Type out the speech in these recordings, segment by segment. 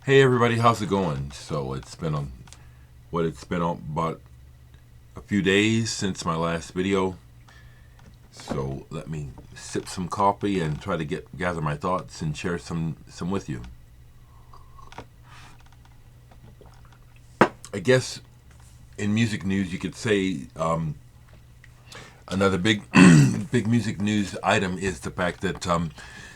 Hey everybody, how's it going? So it's been about a few days since my last video. So let me sip some coffee and try to gather my thoughts and share some with you. I guess in music news you could say another big big music news item is the fact that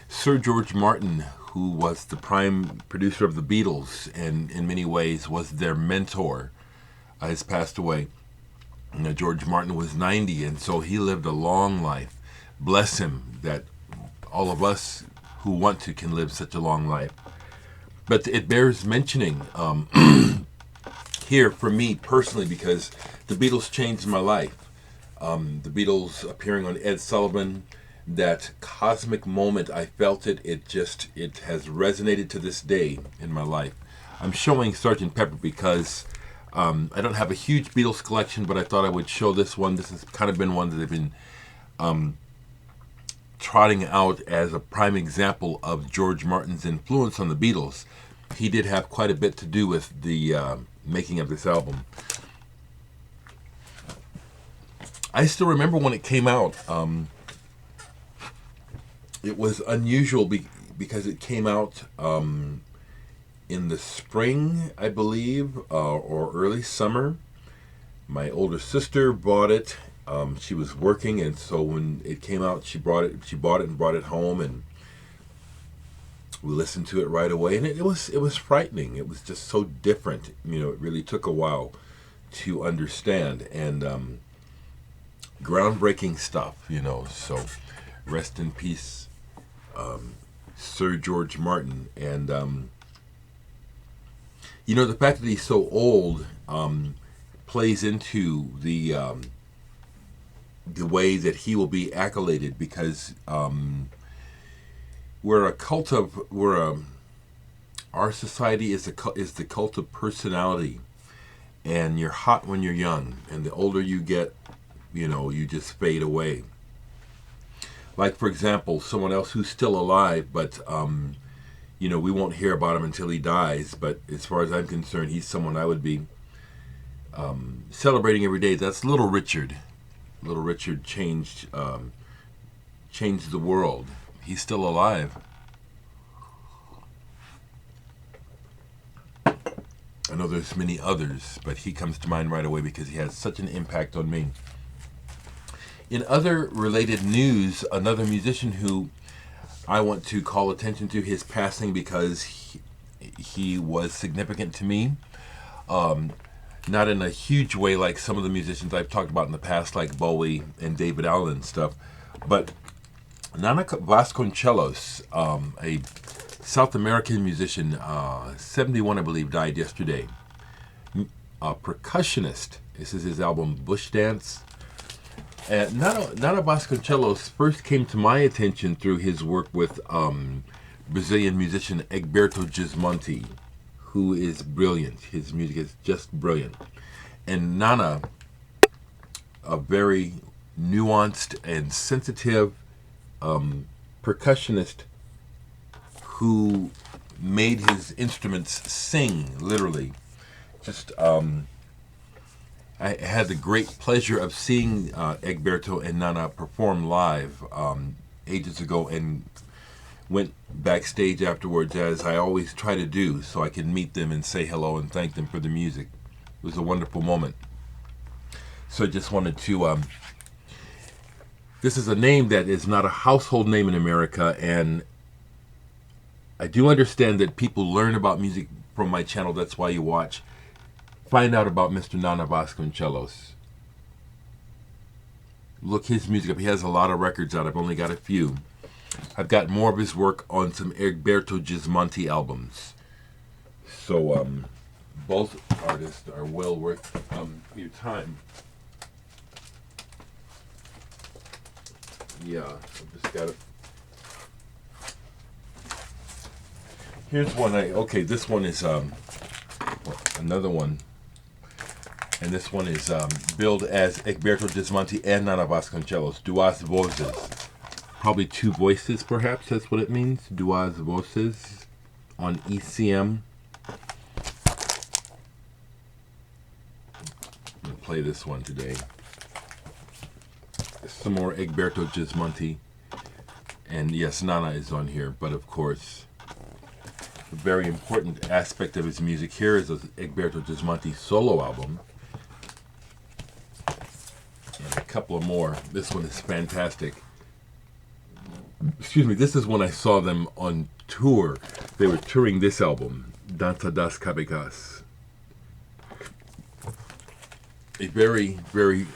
Sir George Martin, who was the prime producer of the Beatles and in many ways was their mentor, has passed away. George Martin was 90, and so he lived a long life. Bless him that all of us who want to can live such a long life. But it bears mentioning here for me personally because the Beatles changed my life. The Beatles appearing on Ed Sullivan, that cosmic moment, I felt it. It has resonated to this day in my life. I'm showing Sgt. Pepper because I don't have a huge Beatles collection, but I thought I would show this one. This has kind of been one that I've been trotting out as a prime example of George Martin's influence on the Beatles. He did have quite a bit to do with the making of this album. I still remember when it came out. It was unusual because it came out in the spring, I believe, or early summer. My older sister bought it. She was working, and so when it came out, she bought it and brought it home, and we listened to it right away. And it was frightening. It was just so different. It really took a while to understand, and groundbreaking stuff. So rest in peace, Sir George Martin. And the fact that he's so old plays into the way that he will be accoladed, because our society is the cult of personality, and you're hot when you're young, and the older you get, you just fade away. Like, for example, someone else who's still alive, but we won't hear about him until he dies. But as far as I'm concerned, he's someone I would be celebrating every day. That's Little Richard. Little Richard changed the world. He's still alive. I know there's many others, but he comes to mind right away because he has such an impact on me. In other related news, another musician who I want to call attention to his passing because he was significant to me. Not in a huge way like some of the musicians I've talked about in the past, like Bowie and David Allen and stuff, but Nana Vasconcelos, a South American musician, 71 I believe, died yesterday. A percussionist. This is his album Bush Dance. And Nana Vasconcelos first came to my attention through his work with Brazilian musician Egberto Gismonti, who is brilliant. His music is just brilliant. And Nana, a very nuanced and sensitive percussionist who made his instruments sing, literally. I had the great pleasure of seeing Egberto and Nana perform live ages ago, and went backstage afterwards, as I always try to do, so I can meet them and say hello and thank them for the music. It was a wonderful moment. So I just wanted to... this is a name that is not a household name in America, and I do understand that people learn about music from my channel. That's why you watch. Find out about Mr. Nana Vasconcelos. Look his music up. He has a lot of records out. I've only got a few. I've got more of his work on some Egberto Gismonti albums. So both artists are well worth your time. Yeah, I've just got to... Here's one. This one is another one. And this one is billed as Egberto Gismonti and Nana Vasconcelos, Duas Vozes. Probably two voices, perhaps, that's what it means. Duas Voces on ECM. play this one today. Some more Egberto Gismonti. And yes, Nana is on here, but of course, a very important aspect of his music here is the Egberto Gismonti solo album. And a couple of more. This one is fantastic. Excuse me, this is when I saw them on tour. They were touring this album, Danza das Cabecas. A very, very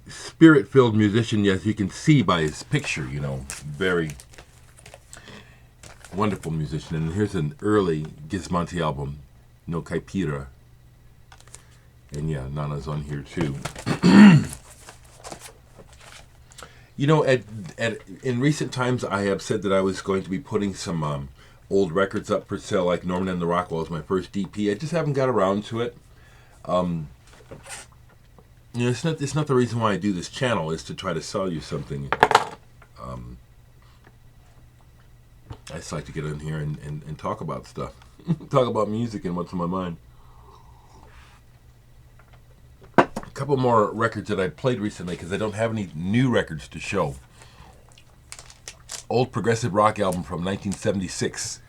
spirit-filled musician, as you can see by his picture, you know. Very wonderful musician. And here's an early Gismonti album, No Caipira. And yeah, Nana's on here too. You know, in recent times, I have said that I was going to be putting some old records up for sale, like Norman and the Rockwell was my first EP. I just haven't got around to it. You know, it's not the reason why I do this channel, is to try to sell you something. I just like to get in here and talk about stuff. Talk about music and what's on my mind. A couple more records that I played recently, because I don't have any new records to show. Old progressive rock album from 1976.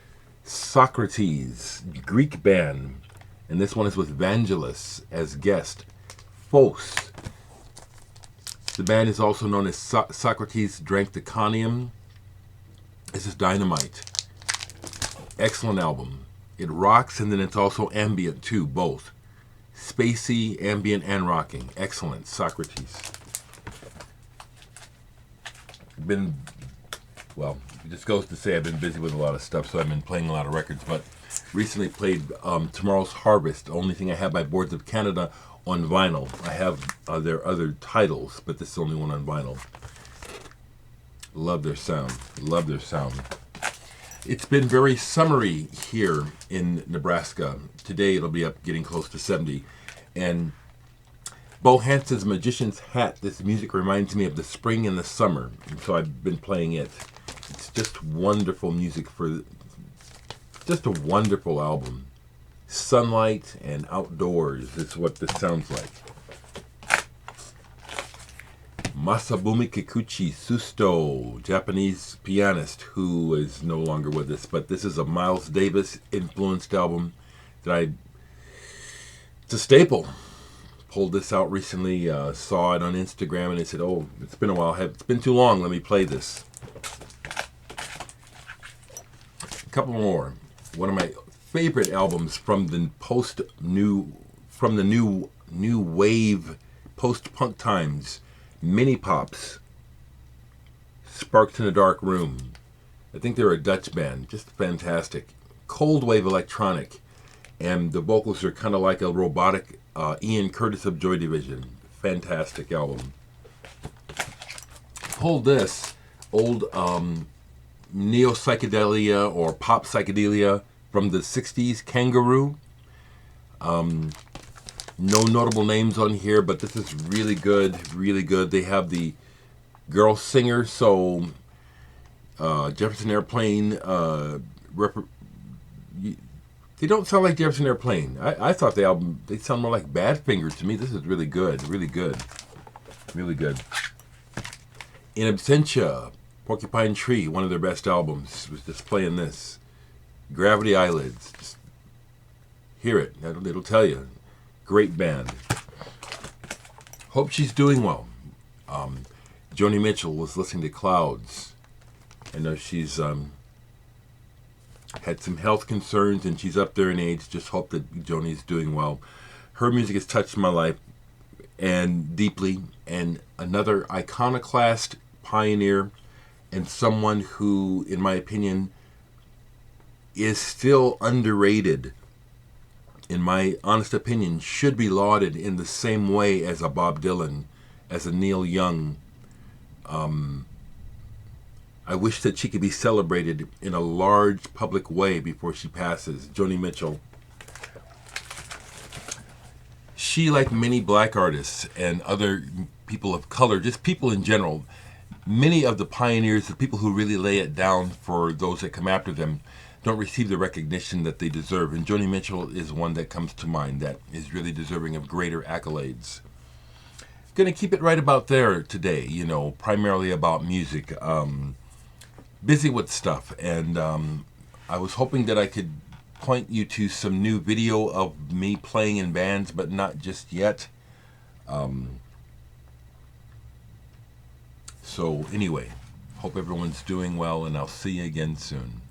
Socrates, Greek band. And this one is with Vangelis as guest. Phos. The band is also known as Socrates Drank the Conium. This is dynamite. Excellent album. It rocks, and then it's also ambient too, both. Spacey, ambient, and rocking. Excellent. Socrates. Well, it just goes to say I've been busy with a lot of stuff, so I've been playing a lot of records, but recently played Tomorrow's Harvest, the only thing I have by Boards of Canada on vinyl. I have their other titles, but this is the only one on vinyl. Love their sound. Love their sound. It's been very summery here in Nebraska. Today it'll be up getting close to 70. And Bo Hanson's Magician's Hat, this music reminds me of the spring and the summer. And so I've been playing it. It's just wonderful music just a wonderful album. Sunlight and outdoors is what this sounds like. Masabumi Kikuchi Susto, Japanese pianist who is no longer with us, but this is a Miles Davis influenced album that it's a staple. Pulled this out recently, saw it on Instagram, and I said, oh, it's been a while, it's been too long, let me play this. A couple more. One of my favorite albums from the new wave post-punk times, Mini Pops, Sparks in a Dark Room. I think they're a Dutch band, just fantastic. Cold wave electronic, and the vocals are kind of like a robotic Ian Curtis of Joy Division. Fantastic album. Pulled this old neo-psychedelia or pop psychedelia from the 60s, Kangaroo. No notable names on here, but this is really good, really good. They have the girl singer, so Jefferson Airplane, they don't sound like Jefferson Airplane. I thought the album, they sound more like Badfinger to me. This is really good, really good, really good. In Absentia, Porcupine Tree, one of their best albums, was just playing this. Gravity Eyelids, just hear it, it'll tell you. Great band. Hope she's doing well. Joni Mitchell was listening to Clouds. I know she's had some health concerns and she's up there in age. Just hope that Joni's doing well. Her music has touched my life and deeply. And another iconoclast, pioneer, and someone who, in my opinion, is still underrated. In my honest opinion, should be lauded in the same way as a Bob Dylan, as a Neil Young. I wish that she could be celebrated in a large public way before she passes. Joni Mitchell. She, like many black artists and other people of color, just people in general, many of the pioneers, the people who really lay it down for those that come after them, don't receive the recognition that they deserve. And Joni Mitchell is one that comes to mind that is really deserving of greater accolades. Gonna keep it right about there today, primarily about music. Busy with stuff, and I was hoping that I could point you to some new video of me playing in bands, but not just yet. So anyway, hope everyone's doing well, and I'll see you again soon.